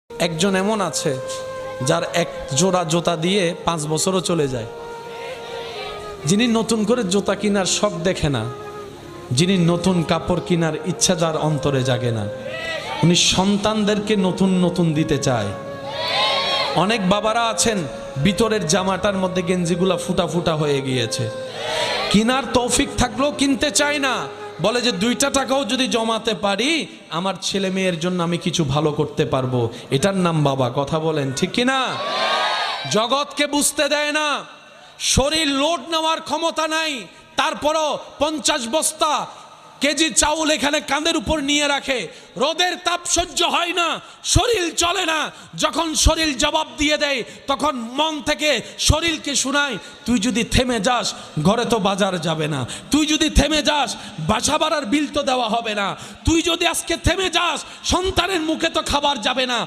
একজন এমন আছে যার এক জোড়া জুতা দিয়ে 5 বছরও চলে যায়, যিনি নতুন করে জুতা কেনার শখ দেখে না, যিনি নতুন কাপড় কেনার ইচ্ছা যার অন্তরে জাগে না, উনি সন্তানদেরকে নতুন নতুন দিতে চায়। অনেক বাবারা আছেন ভিতরের জামাটার মধ্যে গেঞ্জিগুলা ফুটা ফুটা হয়ে গিয়েছে, কেনার তৌফিক থাকলেও কিনতে চায় না, বলে যে 2টা টাকাও যদি জমাতে পারি আমার ছেলে মেয়ের জন্য আমি কিছু ভালো করতে পারবো। এটার নাম বাবা। কথা বলেন ঠিক কিনা? জগৎকে বুঝতে দেয় না, শরীর লোড নেওয়ার ক্ষমতা নাই, তারপরও 50 বস্তা কেজি চাউল এখানে কাঁধের উপর নিয়ে রাখে। রোদের তাপ সহ্য হয় না, শরীর চলে না, যখন শরীর জবাব দিয়ে দেয় তখন মন থেকে শরীরকে শোনায়, তুই যদি থেমে যাস ঘরে তো বাজার যাবে না, তুই যদি থেমে যাস বাসা ভাড়ার বিল তো দেওয়া হবে না, তুই যদি আজকে থেমে যাস সন্তানের মুখে তো খাবার যাবে না।